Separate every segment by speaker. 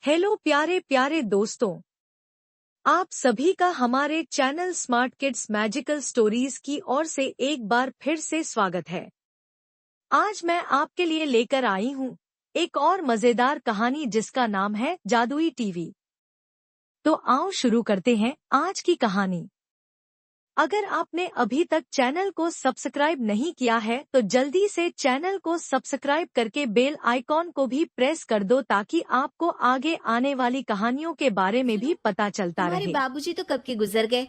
Speaker 1: Hello प्यारे प्यारे दोस्तों, आप सभी का हमारे channel smart kids magical stories की ओर से एक बार फिर से स्वागत है। आज मैं आपके लिए लेकर आई हूँ एक और मजेदार कहानी जिसका नाम है जादुई टीवी। तो आओ शुरू करते हैं आज की कहानी। अगर आपने अभी तक चैनल को सब्सक्राइब नहीं किया है तो जल्दी से चैनल को सब्सक्राइब करके बेल आइकॉन को भी प्रेस कर दो ताकि आपको आगे आने वाली कहानियों के बारे में भी पता चलता
Speaker 2: तुम्हारे
Speaker 1: रहे।
Speaker 2: बाबूजी तो कब के गुजर गए।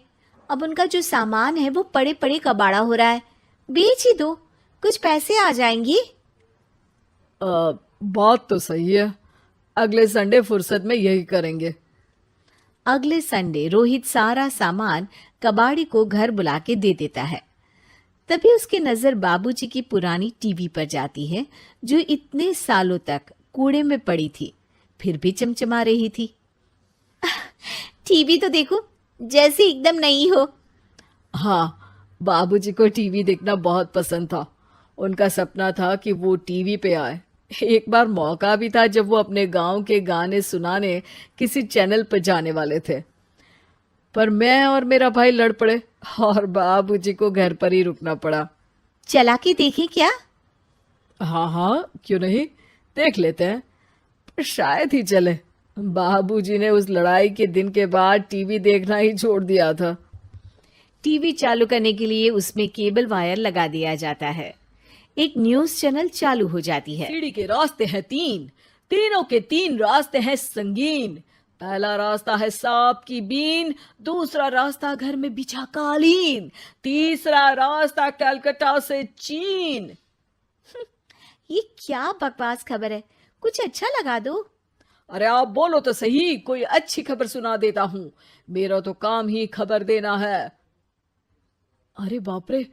Speaker 2: अब उनका जो सामान है वो पड़े पड़े कबाड़ा हो रहा है। बेच ही दो, कुछ पैसे आ जाएंगी।
Speaker 3: बात तो सही है। अगले संडे फुर्सत में यही करेंगे।
Speaker 2: अगले संडे रोहित सारा सामान कबाड़ी को घर बुला के दे देता है। तभी उसकी नजर बाबूजी की पुरानी टीवी पर जाती है जो इतने सालों तक कूड़े में पड़ी थी, फिर भी चमचमा रही थी। टीवी तो देखो, जैसे एकदम नई हो।
Speaker 3: हाँ, बाबूजी को टीवी देखना बहुत पसंद था। उनका सपना था कि वो टीवी पे आए। एक बार मौका भी था जब वो अपने गांव के गाने सुनाने किसी चैनल पर जाने वाले थे, पर मैं और मेरा भाई लड़ पड़े और बाबूजी को घर पर ही रुकना पड़ा।
Speaker 2: चला के देखें क्या?
Speaker 3: हाँ हाँ, क्यों नहीं, देख लेते हैं। पर शायद ही चले। बाबूजी ने उस लड़ाई के दिन के बाद टीवी देखना ही छोड़ दिया था।
Speaker 2: टीवी चालू करने के लिए उसमें केबल वायर लगा दिया जाता है। एक न्यूज चैनल चालू हो जाती है।
Speaker 3: सीढ़ी के रास्ते हैं तीन, तीनों के तीन रास्ते हैं संगीन। पहला रास्ता है सांप की बीन, दूसरा रास्ता घर में बिछा कालीन, तीसरा रास्ता कलकत्ता से चीन।
Speaker 2: ये क्या बकवास खबर है, कुछ अच्छा लगा दो।
Speaker 3: अरे आप बोलो तो सही, कोई अच्छी खबर सुना देता हूँ। मेरा तो काम ही खबर देना है। अरे बाप रे,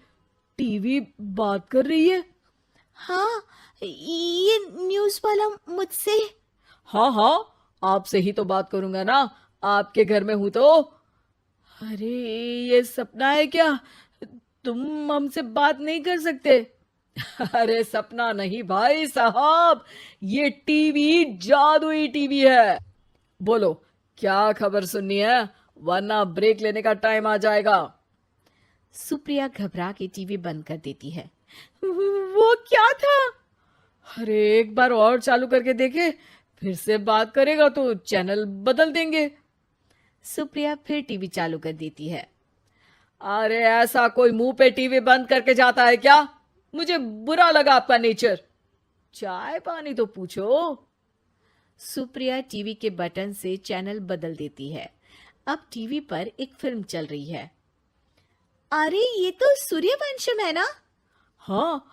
Speaker 3: टीवी बात कर रही है।
Speaker 2: हाँ, ये न्यूज वाला मुझसे।
Speaker 3: हाँ हाँ, आपसे ही तो बात करूंगा ना, आपके घर में हूं तो। अरे ये सपना है क्या? तुम हमसे बात नहीं कर सकते? अरे सपना नहीं भाई साहब, ये टीवी जादुई टीवी है। बोलो क्या खबर सुननी है, वरना ब्रेक लेने का टाइम आ जाएगा।
Speaker 2: सुप्रिया घबरा के टीवी बंद कर देती है।
Speaker 3: वो क्या था? अरे एक बार और चालू करके देखे, फिर से बात करेगा तो चैनल बदल देंगे।
Speaker 2: सुप्रिया फिर टीवी चालू कर देती है।
Speaker 3: अरे ऐसा कोई मुंह पे टीवी बंद करके जाता है क्या? मुझे बुरा लगा आपका नेचर। चाय पानी तो पूछो।
Speaker 2: सुप्रिया टीवी के बटन से चैनल बदल देती है। अब टीवी पर एक फिल्म चल रही है। अरे ये तो सूर्यवंशम है ना?
Speaker 3: हाँ,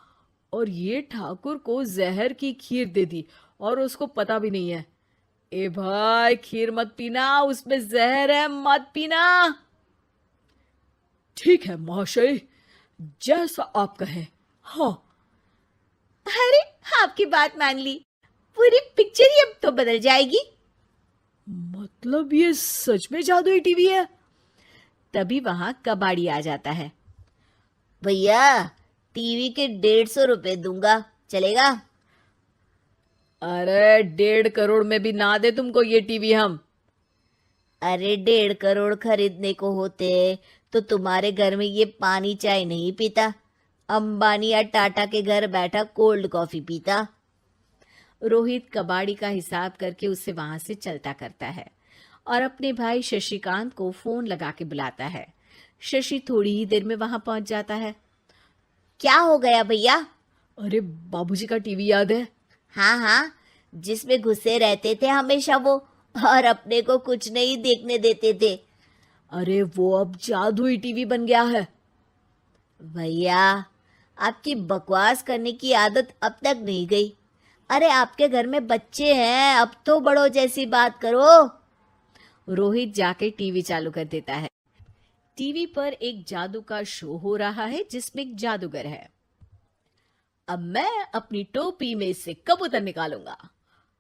Speaker 3: और ये ठाकुर को जहर की खीर दे दी और उसको पता भी नहीं है। ए भाई, खीर मत पीना, उसमें जहर है, मत पीना। ठीक है महाशय, जैसा आप कहें। हाँ।
Speaker 2: अरे आपकी बात मान ली, पूरी पिक्चर ही अब तो बदल जाएगी।
Speaker 3: मतलब ये सच में जादुई टीवी है?
Speaker 2: तभी वहां कबाड़ी आ जाता है।
Speaker 4: भैया, टीवी के 150 रुपए दूंगा, चलेगा?
Speaker 3: अरे 1.5 करोड़ में भी ना दे तुमको ये टीवी हम।
Speaker 4: अरे 1.5 करोड़ खरीदने को होते तो तुम्हारे घर में ये पानी चाय नहीं पीता, अंबानी या टाटा के घर बैठा कोल्ड कॉफी पीता।
Speaker 2: रोहित कबाड़ी का हिसाब करके उसे वहां से चलता करता है और अपने भाई शशिकांत को फोन लगा के बुलाता है। शशि थोड़ी ही देर में वहां पहुंच जाता है।
Speaker 4: क्या हो गया भैया?
Speaker 3: अरे बाबूजी का टीवी याद है?
Speaker 4: हाँ हाँ, जिसमें घुसे रहते थे हमेशा वो, और अपने को कुछ नहीं देखने देते थे।
Speaker 3: अरे वो अब जादुई टीवी बन गया है।
Speaker 4: भैया, आपकी बकवास करने की आदत अब तक नहीं गई। अरे आपके घर में बच्चे हैं, अब तो बड़ों जैसी बात करो।
Speaker 2: रोहित जाके टीवी चालू कर देता है। टीवी पर एक जादू का शो हो रहा है जिसमें एक जादूगर है। अब मैं अपनी टोपी में से कबूतर निकालूंगा।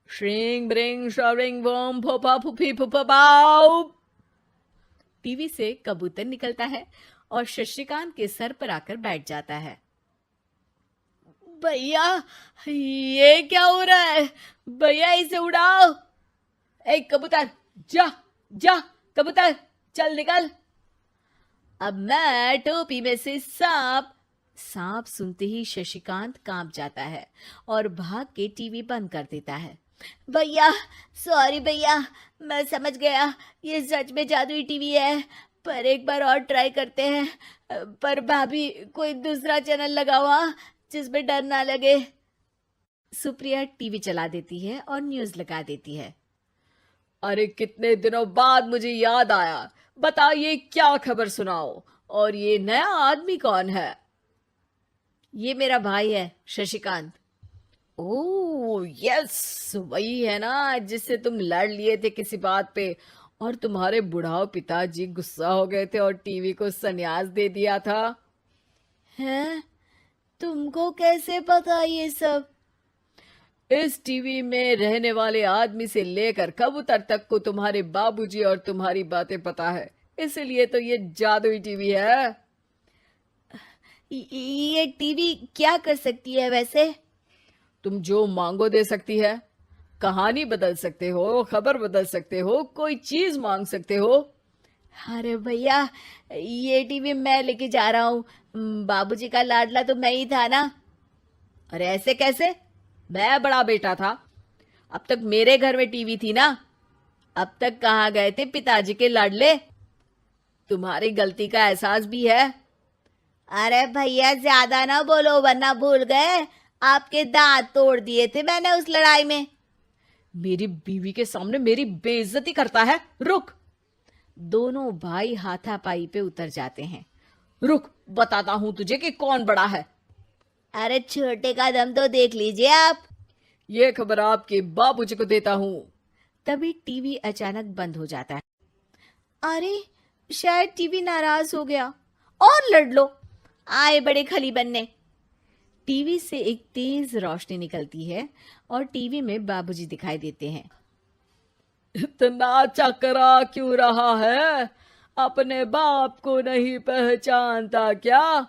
Speaker 3: श्रिंग ब्रिंग शरिंग बम फोपा फुफी फुफा बाउ।
Speaker 2: टीवी से कबूतर निकलता है और शशिकांत के सर पर आकर बैठ जाता है।
Speaker 3: भैया ये क्या हो रहा है? भैया इसे उड़ाओ। ए कबूतर, जा जा कबूतर, चल निकल।
Speaker 2: अब मैं टोपी में से सांप। सांप सुनते ही शशिकांत कांप जाता है और भाग के टीवी बंद कर देता है।
Speaker 4: भैया, सॉरी भैया, मैं समझ गया ये सच में जादुई टीवी है, पर एक बार और ट्राई करते हैं। पर भाभी, कोई दूसरा चैनल लगाओ जिसमें डर ना लगे।
Speaker 2: सुप्रिया टीवी चला देती है और न्यूज लगा देती है।
Speaker 3: अरे कितने दिनों बाद मुझे याद आया, बताइए क्या खबर सुनाओ, और ये नया आदमी कौन है?
Speaker 2: ये मेरा भाई है शशिकांत।
Speaker 3: ओह यस, वही है ना जिससे तुम लड़ लिए थे किसी बात पे, और तुम्हारे बुढ़ाओ पिताजी गुस्सा हो गए थे और टीवी को संन्यास दे दिया था।
Speaker 4: हैं? तुमको कैसे पता ये सब?
Speaker 3: इस टीवी में रहने वाले आदमी से लेकर कबूतर तक को तुम्हारे बाबूजी और तुम्हारी बातें पता है, इसलिए तो ये जादुई टीवी है।
Speaker 4: ये टीवी क्या कर सकती है वैसे?
Speaker 3: तुम जो मांगो दे सकती है। कहानी बदल सकते हो, खबर बदल सकते हो, कोई चीज मांग सकते हो।
Speaker 4: अरे भैया, ये टीवी मैं लेके जा रहा हूँ। बाबूजी का लाडला तो मैं ही था ना।
Speaker 3: अरे ऐसे कैसे? मैं बड़ा बेटा था, अब तक मेरे घर में टीवी थी ना।
Speaker 4: अब तक कहाँ गए थे पिताजी के लाडले?
Speaker 3: तुम्हारी गलती का एहसास भी है।
Speaker 4: अरे भैया, ज्यादा ना बोलो वरना भूल गए आपके दांत तोड़ दिए थे मैंने उस लड़ाई में।
Speaker 3: मेरी बीवी के सामने मेरी बेइज्जती करता है, रुक।
Speaker 2: दोनों भाई हाथापाई पे उतर जाते हैं।
Speaker 3: रुक, बताता हूं तुझे कि कौन बड़ा है।
Speaker 4: अरे छोटे का दम तो देख लीजिए आप।
Speaker 3: ये खबर आपके बाबूजी को देता हूं।
Speaker 2: तभी टीवी अचानक बंद हो जाता है।
Speaker 4: अरे, शायद टीवी नाराज हो गया। और लड़ लो, आए बड़े खली बनने।
Speaker 2: टीवी से एक तेज रोशनी निकलती है और टीवी में बाबूजी दिखाई देते हैं।
Speaker 3: इतना चकरा क्यों रहा है? अपने बाप को नहीं पहचानता क्या?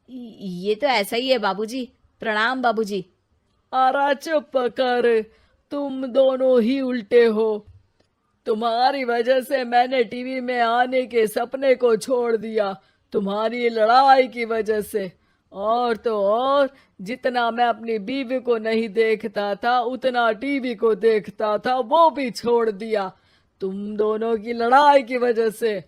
Speaker 2: ये तो ऐसा ही है बाबूजी। प्रणाम बाबूजी।
Speaker 3: अरे चुप कर, तुम दोनों ही उल्टे हो। तुम्हारी वजह से मैंने टीवी में आने के सपने को छोड़ दिया, तुम्हारी लड़ाई की वजह से। और तो और, जितना मैं अपनी बीवी को नहीं देखता था उतना टीवी को देखता था, वो भी छोड़ दिया तुम दोनों की लड़ाई की वजह से।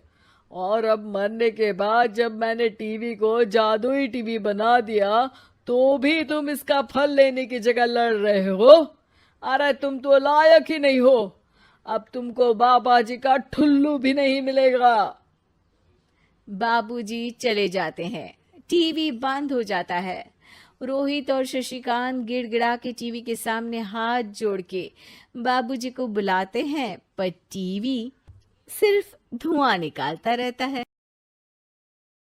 Speaker 3: और अब मरने के बाद जब मैंने टीवी को जादुई टीवी बना दिया तो भी तुम इसका फल लेने की जगह लड़ रहे हो। अरे तुम तो लायक ही नहीं हो, अब तुमको बाबा जी का ठुल्लू भी नहीं मिलेगा।
Speaker 2: बाबूजी चले जाते हैं। टीवी बंद हो जाता है। रोहित और शशिकांत गिड़गिड़ा के टीवी के सामने हाथ जोड़ के बाबूजी को बुलाते हैं, पर टीवी सिर्फ धुआं निकालता रहता है।